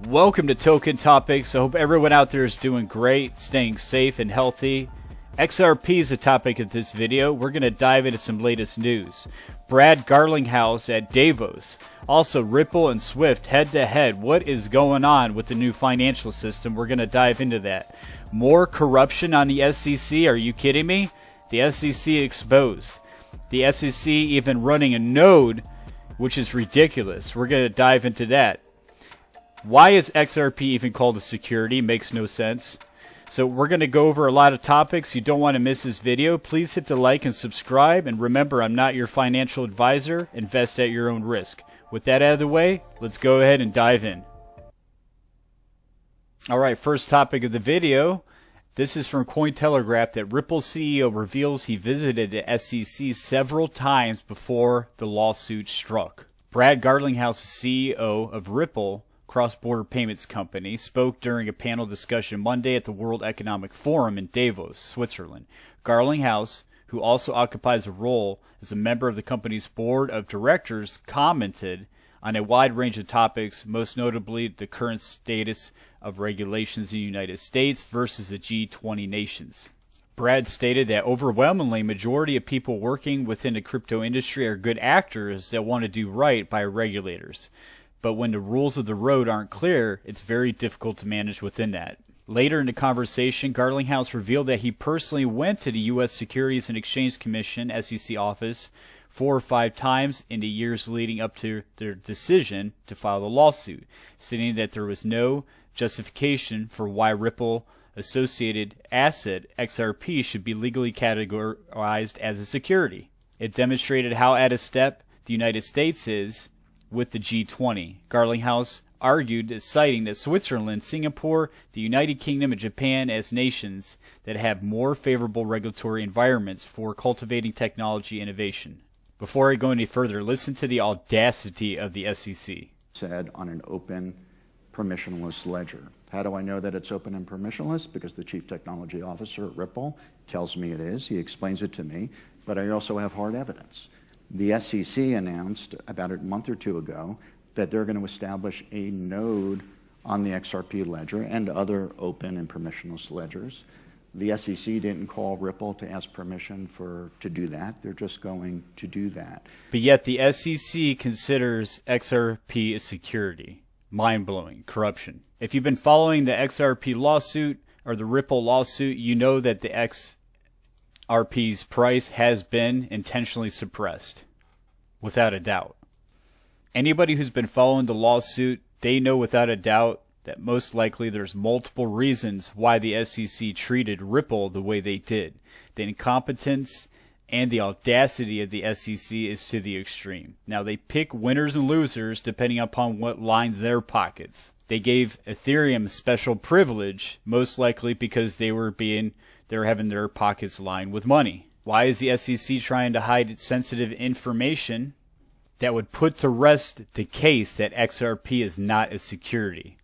Welcome to Token Topics. I hope everyone out there is doing great, staying safe and healthy. XRP is the topic of this video. We're going to dive into some latest news. Brad Garlinghouse at Davos. Also, Ripple and Swift head to head. What is going on with the new financial system? We're going to dive into that. More corruption on the SEC? Are you kidding me? The SEC exposed. The SEC even running a node, which is ridiculous. We're going to dive into that. Why is XRP even called a security? Makes no sense. So we're going to go over a lot of topics. You don't want to miss this video. Please hit the like and subscribe. And remember, I'm not your financial advisor. Invest at your own risk. With that out of the way, let's go ahead and dive in. Alright, first topic of the video. This is from Cointelegraph that Ripple CEO reveals he visited the SEC several times before the lawsuit struck. Brad Garlinghouse, CEO of Ripple, cross-border payments company, spoke during a panel discussion Monday at the World Economic Forum in Davos, Switzerland. Garlinghouse, who also occupies a role as a member of the company's board of directors, commented on a wide range of topics, most notably the current status of regulations in the United States versus the G20 nations. Brad stated that overwhelmingly majority of people working within the crypto industry are good actors that want to do right by regulators. But when the rules of the road aren't clear, it's very difficult to manage within that. Later in the conversation, Garlinghouse revealed that he personally went to the U.S. Securities and Exchange Commission (SEC) office 4 or 5 times in the years leading up to their decision to file the lawsuit, stating that there was no justification for why Ripple associated asset XRP should be legally categorized as a security. It demonstrated how out of step the United States is with the G20. Garlinghouse argued, citing that Switzerland, Singapore, the United Kingdom, and Japan as nations that have more favorable regulatory environments for cultivating technology innovation. Before I go any further, listen to the audacity of the SEC. Said on an open, permissionless ledger. How do I know that it's open and permissionless? Because the chief technology officer at Ripple tells me it is. He explains it to me, but I also have hard evidence. The SEC announced about a month or two ago that they're going to establish a node on the XRP ledger and other open and permissionless ledgers. The SEC didn't call Ripple to ask permission to do that. They're just going to do that. But yet the SEC considers XRP a security. Mind-blowing. Corruption. If you've been following the XRP lawsuit or the Ripple lawsuit, you know that the XRP's price has been intentionally suppressed, without a doubt. Anybody who's been following the lawsuit, they know without a doubt that most likely there's multiple reasons why the SEC treated Ripple the way they did. The incompetence and the audacity of the SEC is to the extreme. Now, they pick winners and losers depending upon what lines their pockets. They gave Ethereum special privilege, most likely because they were having their pockets lined with money. Why is the SEC trying to hide sensitive information that would put to rest the case that XRP is not a security?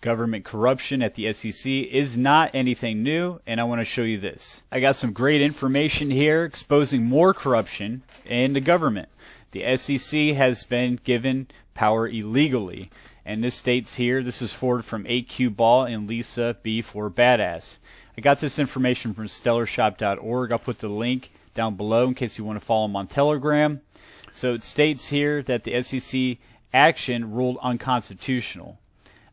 Government corruption at the SEC is not anything new, and I want to show you this. I got some great information here exposing more corruption in the government. The SEC has been given power illegally, and this states here, this is forwarded from 8Q Ball and Lisa B4 Badass. I got this information from stellarshop.org. I'll put the link down below in case you want to follow them on Telegram. So it states here that the SEC action ruled unconstitutional.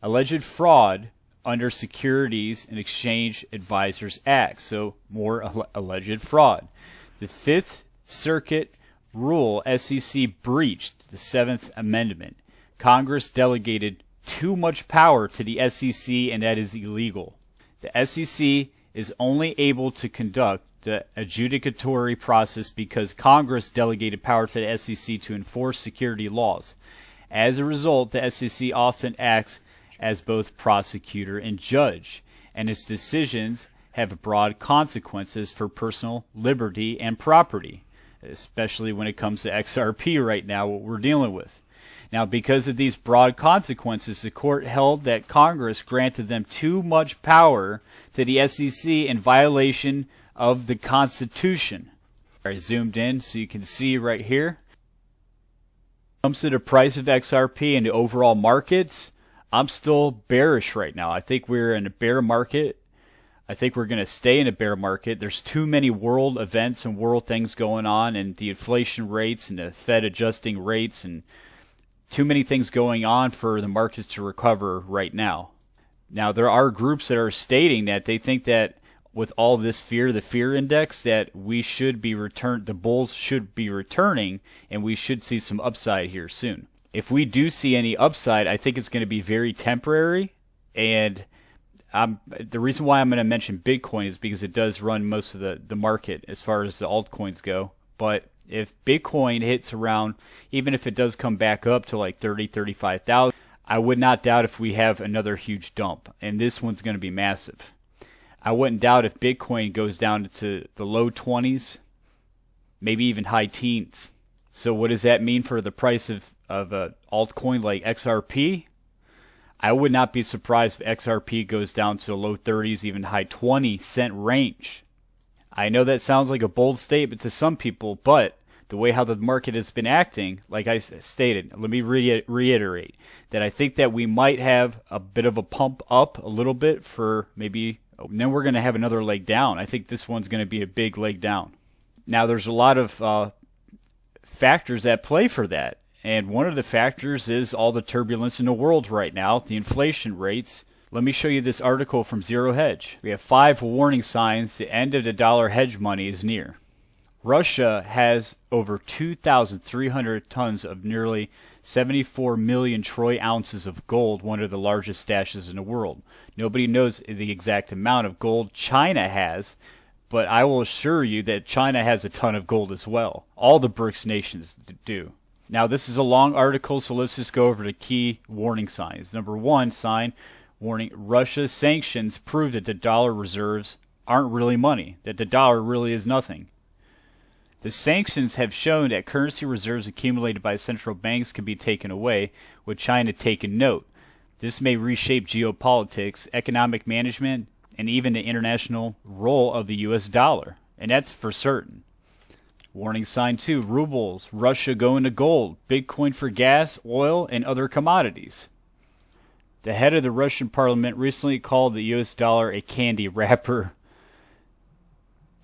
Alleged fraud under Securities and Exchange Advisors Act. So more alleged fraud. The Fifth Circuit rule SEC breached the 7th Amendment. Congress delegated too much power to the SEC, and that is illegal. The SEC is only able to conduct the adjudicatory process because Congress delegated power to the SEC to enforce security laws. As a result, the SEC often acts as both prosecutor and judge, and its decisions have broad consequences for personal liberty and property, especially when it comes to XRP right now, what we're dealing with. Now, because of these broad consequences, the court held that Congress granted them too much power to the SEC in violation of the Constitution. I zoomed in so you can see right here. When it comes to the price of XRP and the overall markets, I'm still bearish right now. I think we're in a bear market. I think we're going to stay in a bear market. There's too many world events and world things going on, and the inflation rates and the Fed adjusting rates, and too many things going on for the markets to recover right now. Now, there are groups that are stating that they think that with all this fear, the fear index, that we should be returned, the bulls should be returning, and we should see some upside here soon. If we do see any upside, I think it's going to be very temporary. And the reason why I'm going to mention Bitcoin is because it does run most of the market as far as the altcoins go. But if Bitcoin hits around, even if it does come back up to like 30, 35,000, I would not doubt if we have another huge dump. And this one's going to be massive. I wouldn't doubt if Bitcoin goes down to the low 20s, maybe even high teens. So what does that mean for the price of an altcoin like XRP? I would not be surprised if XRP goes down to the low 30s, even high 20-cent range. I know that sounds like a bold statement to some people, but the way how the market has been acting, like I stated, let me reiterate that I think that we might have a bit of a pump up a little bit for maybe, and then we're going to have another leg down. I think this one's going to be a big leg down. Now, there's a lot of factors at play for that. And one of the factors is all the turbulence in the world right now, the inflation rates. Let me show you this article from Zero Hedge. We have 5 warning signs the end of the dollar hedge money is near. Russia has over 2,300 tons of nearly 74 million troy ounces of gold, one of the largest stashes in the world. Nobody knows the exact amount of gold China has, but I will assure you that China has a ton of gold as well. All the BRICS nations do. Now, this is a long article, so let's just go over the key warning signs. Number 1 sign, warning, Russia's sanctions prove that the dollar reserves aren't really money, that the dollar really is nothing. The sanctions have shown that currency reserves accumulated by central banks can be taken away, with China taking note. This may reshape geopolitics, economic management, and even the international role of the U.S. dollar, and that's for certain. Warning sign 2, rubles, Russia going to gold, Bitcoin for gas, oil, and other commodities. The head of the Russian parliament recently called the U.S. dollar a candy wrapper,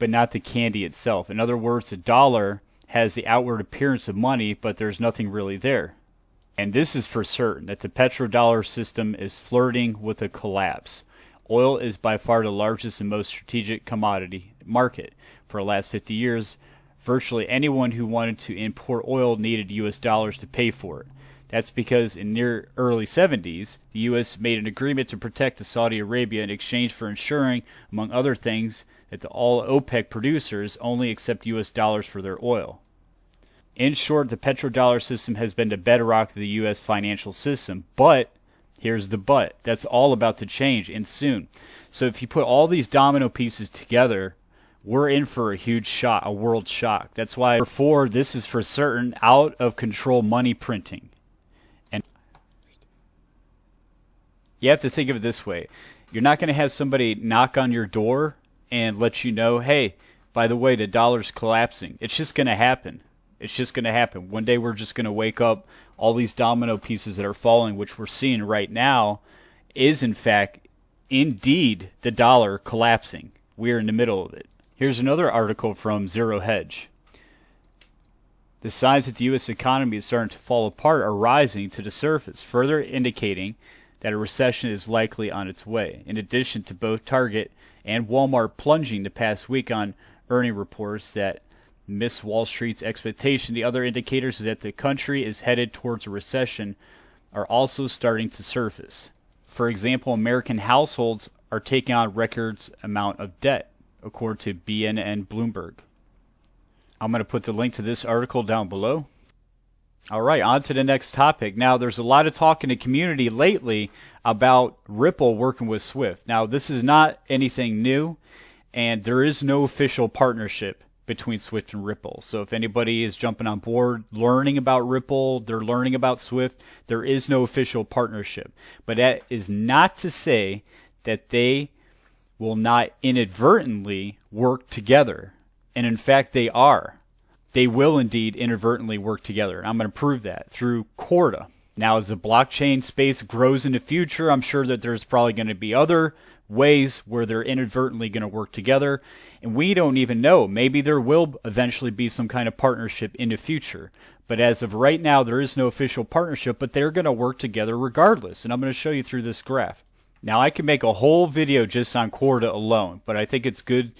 but not the candy itself. In other words, the dollar has the outward appearance of money, but there's nothing really there. And this is for certain, that the petrodollar system is flirting with a collapse. Oil is by far the largest and most strategic commodity market. For the last 50 years, virtually anyone who wanted to import oil needed U.S. dollars to pay for it. That's because in the early 70s, the U.S. made an agreement to protect the Saudi Arabia in exchange for ensuring, among other things, that all OPEC producers only accept U.S. dollars for their oil. In short, the petrodollar system has been the bedrock of the U.S. financial system, but here's the but. That's all about to change, and soon. So if you put all these domino pieces together, we're in for a huge shock, a world shock. That's why, therefore, this is for certain out of control money printing. And you have to think of it this way. You're not going to have somebody knock on your door and let you know, hey, by the way, the dollar's collapsing. It's just going to happen. It's just going to happen. One day we're just going to wake up, all these domino pieces that are falling, which we're seeing right now, is in fact, indeed, the dollar collapsing. We're in the middle of it. Here's another article from Zero Hedge. The signs that the U.S. economy is starting to fall apart are rising to the surface, further indicating that a recession is likely on its way. In addition to both Target and Walmart plunging the past week on earning reports that missed Wall Street's expectation, the other indicators is that the country is headed towards a recession are also starting to surface. For example, American households are taking on records amount of debt, according to BNN Bloomberg. I'm going to put the link to this article down below. All right, on to the next topic. Now, there's a lot of talk in the community lately about Ripple working with Swift. Now, this is not anything new, and there is no official partnership between Swift and Ripple. So if anybody is jumping on board, learning about Ripple, they're learning about Swift, there is no official partnership. But that is not to say that they will not inadvertently work together. And in fact, they are. They will indeed inadvertently work together. I'm going to prove that through Corda. Now, as the blockchain space grows in the future, I'm sure that there's probably going to be other ways where they're inadvertently going to work together. And we don't even know. Maybe there will eventually be some kind of partnership in the future. But as of right now, there is no official partnership, but they're going to work together regardless. And I'm going to show you through this graph. Now, I can make a whole video just on Corda alone, but I think it's good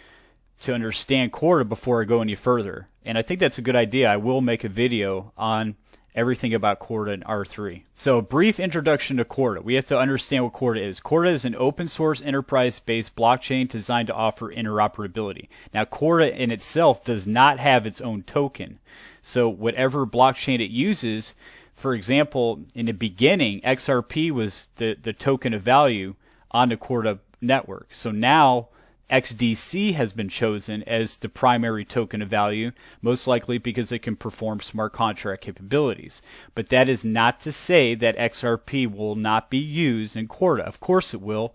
to understand Corda before I go any further. And I think that's a good idea. I will make a video on everything about Corda and R3. So a brief introduction to Corda. We have to understand what Corda is. Corda is an open source enterprise-based blockchain designed to offer interoperability. Now, Corda in itself does not have its own token. So whatever blockchain it uses, for example, in the beginning, XRP was the token of value on the Corda network. So now XDC has been chosen as the primary token of value, most likely because it can perform smart contract capabilities. But that is not to say that XRP will not be used in Corda. Of course it will.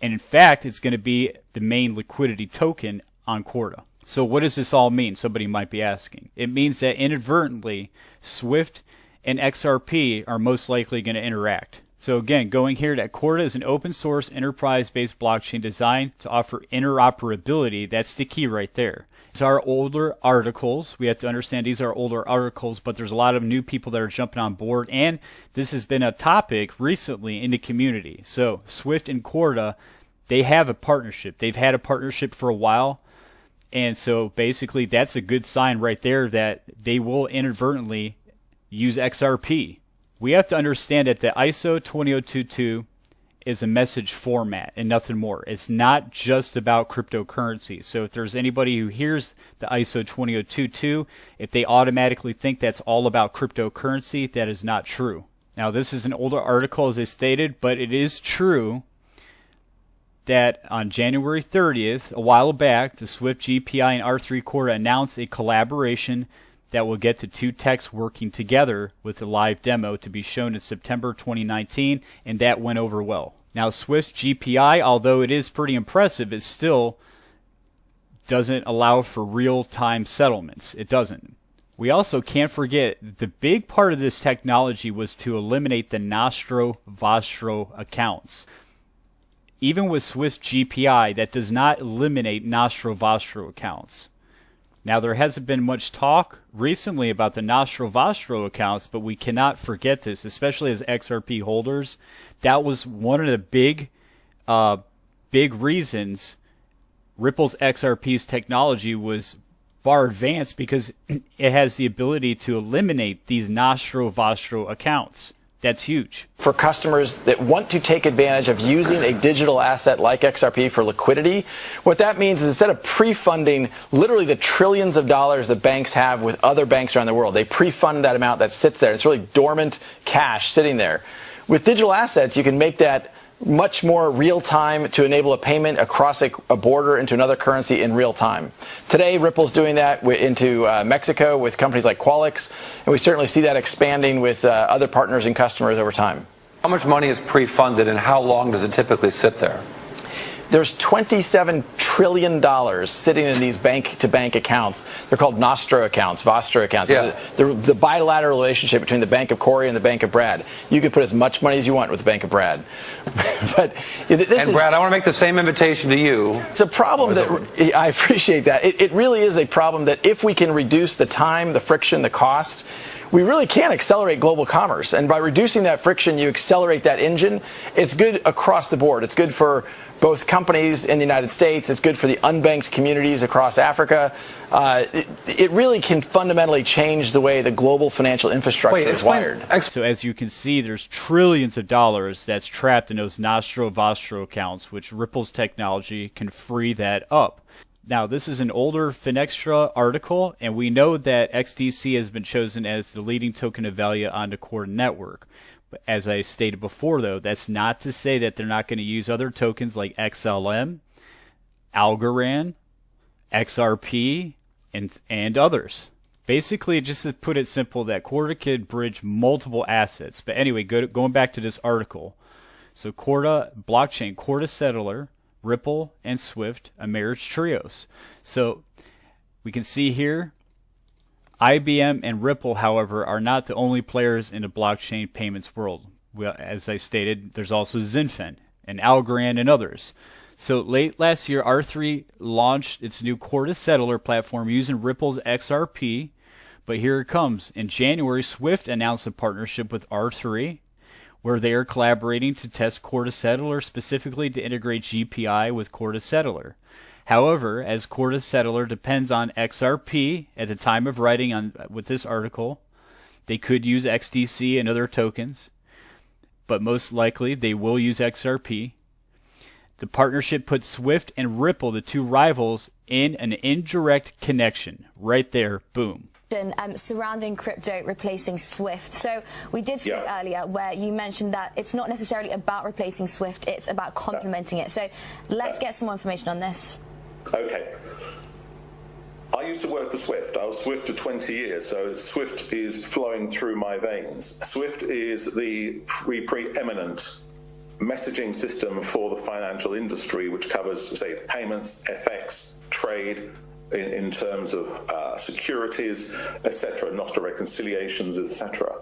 And in fact, it's going to be the main liquidity token on Corda. So what does this all mean? Somebody might be asking. It means that inadvertently, Swift and XRP are most likely going to interact. So again, going here, that Corda is an open source enterprise-based blockchain designed to offer interoperability. That's the key right there. These are older articles. We have to understand these are older articles, but there's a lot of new people that are jumping on board, and this has been a topic recently in the community. So Swift and Corda, they have a partnership. They've had a partnership for a while, and so basically that's a good sign right there that they will inadvertently use XRP. We have to understand that the ISO 20022 is a message format and nothing more. It's not just about cryptocurrency. So if there's anybody who hears the ISO 20022, if they automatically think that's all about cryptocurrency, that is not true. Now, this is an older article, as I stated, but it is true that on January 30th, a while back, the Swift GPI and R3 Corda announced a collaboration that will get the two techs working together with a live demo to be shown in September 2019, and that went over well. Now, Swift's GPI, although it is pretty impressive, it still doesn't allow for real-time settlements. It doesn't. We also can't forget the big part of this technology was to eliminate the Nostro Vostro accounts. Even with Swift GPI, that does not eliminate Nostro Vostro accounts. Now, there hasn't been much talk recently about the Nostro Vostro accounts, but we cannot forget this, especially as XRP holders. That was one of the big reasons Ripple's XRP's technology was far advanced, because it has the ability to eliminate these Nostro Vostro accounts. That's huge. For customers that want to take advantage of using a digital asset like XRP for liquidity, what that means is instead of pre-funding literally the trillions of dollars that banks have with other banks around the world, they pre-fund that amount that sits there. It's really dormant cash sitting there. With digital assets, you can make that much more real time to enable a payment across a border into another currency in real time. Today, Ripple's doing that into Mexico with companies like Qualix, and we certainly see that expanding with other partners and customers over time. How much money is pre-funded, and how long does it typically sit there? There's $27 trillion sitting in these bank-to-bank accounts. They're called Nostro accounts, Vostro accounts. Yeah. The bilateral relationship between the Bank of Corey and the Bank of Brad. You can put as much money as you want with the Bank of Brad. But Brad, I want to make the same invitation to you. It's a problem that I appreciate that. It really is a problem that if we can reduce the time, the friction, the cost, we really can accelerate global commerce. And by reducing that friction, you accelerate that engine. It's good across the board. It's good for both companies in the United States. It's good for the unbanked communities across Africa. It really can fundamentally change the way the global financial infrastructure is wired. So as you can see, there's trillions of dollars that's trapped in those Nostro Vostro accounts, which Ripple's technology can free that up. Now, this is an older Finextra article, and we know that XDC has been chosen as the leading token of value on the Corda network. But as I stated before, though, that's not to say that they're not going to use other tokens like XLM, Algorand, XRP, and others. Basically, just to put it simple, that Corda could bridge multiple assets. But anyway, going back to this article. So Corda blockchain, Corda settler, Ripple, and Swift, a marriage trios. So we can see here IBM and Ripple, however, are not the only players in the blockchain payments world. Well, as I stated, there's also XRP and Algorand and others. So late last year, R3 launched its new Corda settler platform using Ripple's XRP. But here it comes. In January, Swift announced a partnership with R3, where they are collaborating to test Corda settler, specifically to integrate GPI with Corda settler. However, as Corda settler depends on XRP at the time of writing with this article, they could use XDC and other tokens, but most likely they will use XRP. The partnership puts Swift and Ripple, the two rivals, in an indirect connection. Right there, boom. Surrounding crypto replacing SWIFT. So we did speak earlier where you mentioned that it's not necessarily about replacing SWIFT, it's about complementing it. So let's get some more information on this. Okay. I used to work for SWIFT. I was SWIFT for 20 years, so SWIFT is flowing through my veins. SWIFT is the preeminent messaging system for the financial industry, which covers, say, payments, FX, trade, in terms of securities, etc., Nostro reconciliations, etc.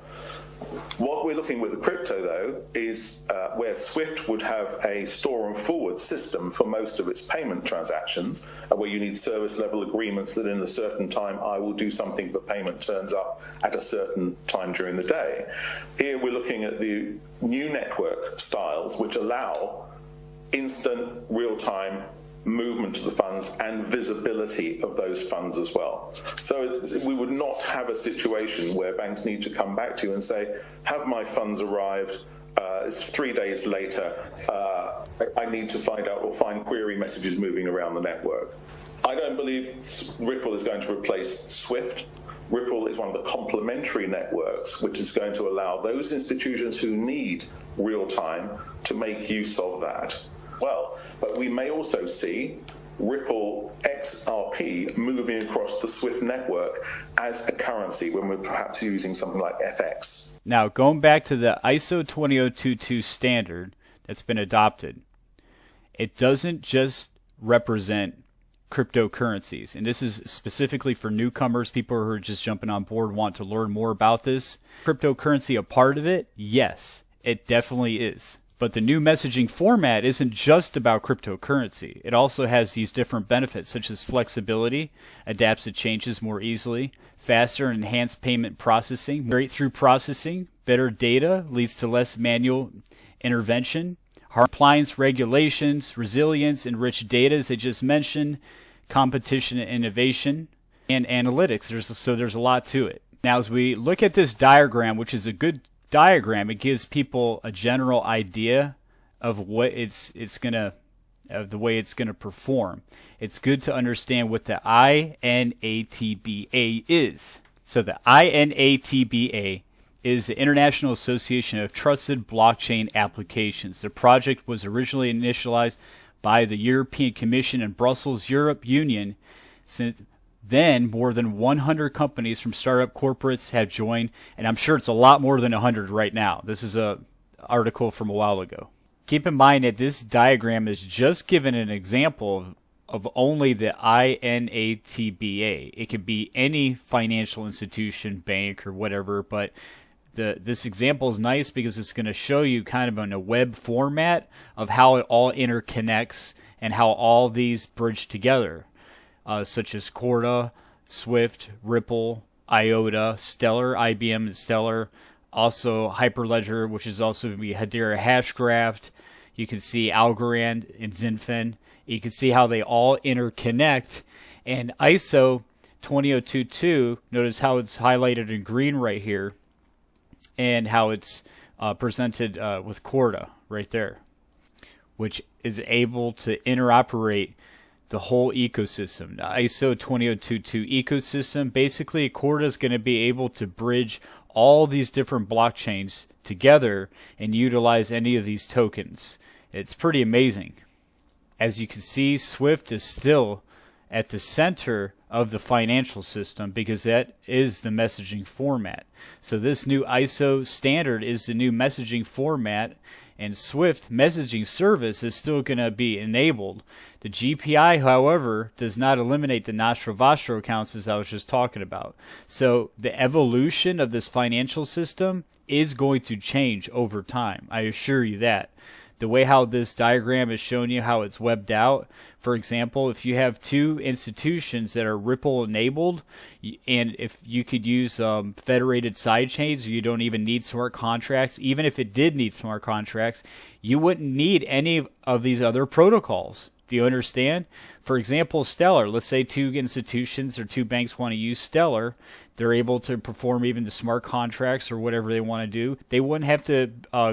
What we're looking with the crypto, though, is where SWIFT would have a store and forward system for most of its payment transactions, where you need service level agreements that in a certain time I will do something, but payment turns up at a certain time during the day. Here we're looking at the new network styles, which allow instant, real-time movement of the funds and visibility of those funds as well. So we would not have a situation where banks need to come back to you and say, have my funds arrived? It's 3 days later. I need to find out or find query messages moving around the network. I don't believe Ripple is going to replace SWIFT. Ripple is one of the complementary networks, which is going to allow those institutions who need real time to make use of that. Well, but we may also see Ripple XRP moving across the SWIFT network as a currency when we're perhaps using something like FX. Now, going back to the ISO 20022 standard that's been adopted, it doesn't just represent cryptocurrencies. And this is specifically for newcomers, people who are just jumping on board, want to learn more about this. Cryptocurrency a part of it? Yes, it definitely is. But the new messaging format isn't just about cryptocurrency. It also has these different benefits, such as flexibility, adapts to changes more easily, faster and enhanced payment processing, straight-through processing, better data leads to less manual intervention, compliance regulations, resilience, enriched data, as I just mentioned, competition and innovation, and analytics. There's a lot to it. Now, as we look at this diagram, which is a good diagram, it gives people a general idea of what the way it's gonna perform. It's good to understand what the INATBA is. So the INATBA is the International Association of Trusted Blockchain Applications. The project was originally initialized by the European Commission and Brussels Europe Union. Since then, more than 100 companies from startup corporates have joined, and I'm sure it's a lot more than 100 right now. This is an article from a while ago. Keep in mind that this diagram is just given an example of only the INATBA. It could be any financial institution, bank, or whatever, but this example is nice because it's going to show you kind of in a web format of how it all interconnects and how all these bridge together. Such as Corda, Swift, Ripple, IOTA, Stellar, IBM and Stellar, also Hyperledger, which is also going to be Hedera Hashgraph. You can see Algorand and XRP. You can see how they all interconnect. And ISO 20022, notice how it's highlighted in green right here, and how it's presented with Corda right there, which is able to interoperate the whole ecosystem. The ISO 20022 ecosystem, basically Corda is going to be able to bridge all these different blockchains together and utilize any of these tokens. It's pretty amazing. As you can see, Swift is still at the center of the financial system because that is the messaging format. So this new ISO standard is the new messaging format, and Swift messaging service is still going to be enabled. The GPI, however, does not eliminate the Nostro Vostro accounts as I was just talking about. So the evolution of this financial system is going to change over time. I assure you that. The way how this diagram is showing you how it's webbed out, for example, if you have two institutions that are Ripple enabled, and if you could use federated sidechains, you don't even need smart contracts. Even if it did need smart contracts, you wouldn't need any of these other protocols. Do you understand? For example, Stellar, let's say two institutions or two banks want to use Stellar. They're able to perform even the smart contracts or whatever they want to do. They wouldn't have to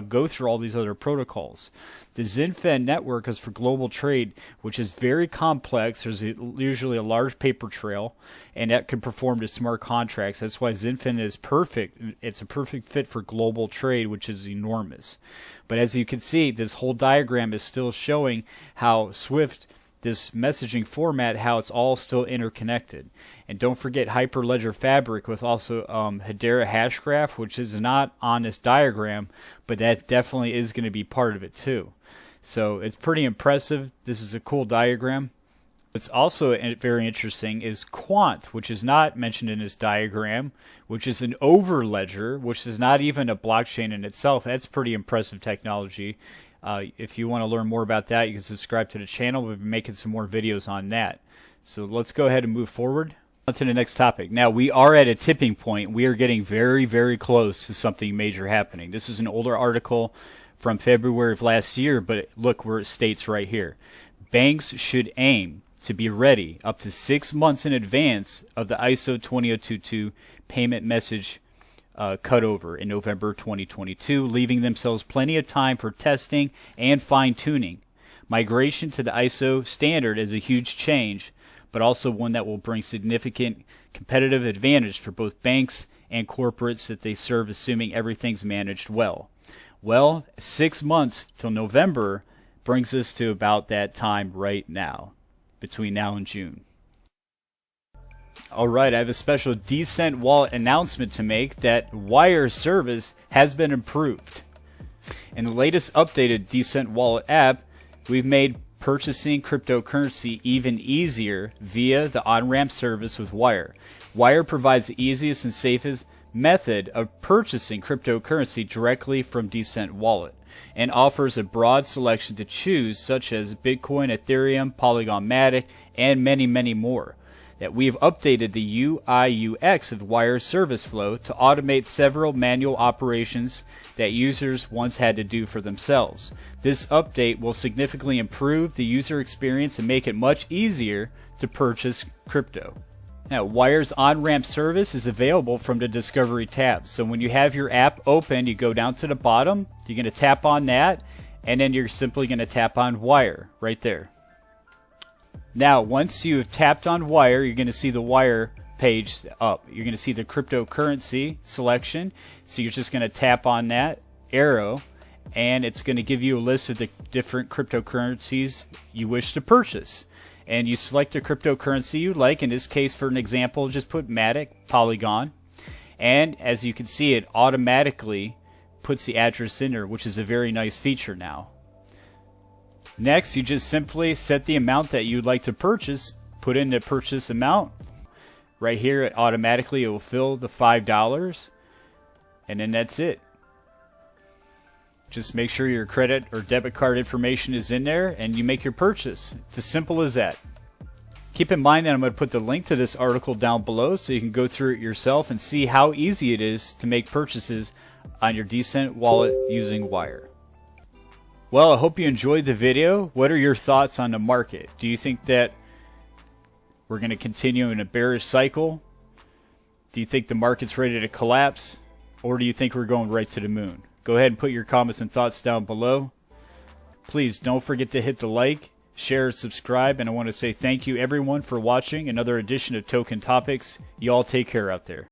go through all these other protocols. The XRP network is for global trade, which is very complex. There's usually a large paper trail, and that can perform the smart contracts. That's why XRP is perfect. It's a perfect fit for global trade, which is enormous. But as you can see, this whole diagram is still showing how Swift, this messaging format, how it's all still interconnected. And don't forget Hyperledger Fabric with also Hedera Hashgraph, which is not on this diagram, but that definitely is going to be part of it too. So it's pretty impressive. This is a cool diagram. What's also very interesting is Quant, which is not mentioned in this diagram, which is an overledger, which is not even a blockchain in itself. That's pretty impressive technology. If you want to learn more about that, you can subscribe to the channel. We'll be making some more videos on that. So let's go ahead and move forward on to the next topic. Now, we are at a tipping point. We are getting very, very close to something major happening. This is an older article from February of last year, but look where it states right here. Banks should aim to be ready up to 6 months in advance of the ISO 20022 payment message cutover in November 2022, leaving themselves plenty of time for testing and fine-tuning. Migration to the ISO standard is a huge change, but also one that will bring significant competitive advantage for both banks and corporates that they serve, assuming everything's managed well. Well, 6 months till November brings us to about that time right now, between now and June. Alright, I have a special DCENT wallet announcement to make that wire service has been improved. In the latest updated DCENT wallet app, we've made purchasing cryptocurrency even easier via the on-ramp service with Wire. Wire provides the easiest and safest method of purchasing cryptocurrency directly from DCENT wallet and offers a broad selection to choose, such as Bitcoin, Ethereum, Polygon Matic, and many, many more. That we have updated the UI UX of Wire service flow to automate several manual operations that users once had to do for themselves. This update will significantly improve the user experience and make it much easier to purchase crypto. Now, Wire's on-ramp service is available from the Discovery tab. So when you have your app open, you go down to the bottom, you're going to tap on that, and then you're simply going to tap on Wire right there. Now, once you have tapped on Wire, you're going to see the Wire page up. You're going to see the cryptocurrency selection. So you're just going to tap on that arrow, and it's going to give you a list of the different cryptocurrencies you wish to purchase. And you select the cryptocurrency you like. In this case, for an example, just put Matic, Polygon. And as you can see, it automatically puts the address in there, which is a very nice feature now. Next, you just simply set the amount that you'd like to purchase, put in the purchase amount. Right here, automatically it will fill the $5, and then that's it. Just make sure your credit or debit card information is in there, and you make your purchase. It's as simple as that. Keep in mind that I'm going to put the link to this article down below so you can go through it yourself and see how easy it is to make purchases on your DCENT wallet using Wire. Well, I hope you enjoyed the video. What are your thoughts on the market? Do you think that we're going to continue in a bearish cycle? Do you think the market's ready to collapse? Or do you think we're going right to the moon? Go ahead and put your comments and thoughts down below. Please don't forget to hit the like, share, subscribe, and I want to say thank you everyone for watching another edition of Token Topics. You all take care out there.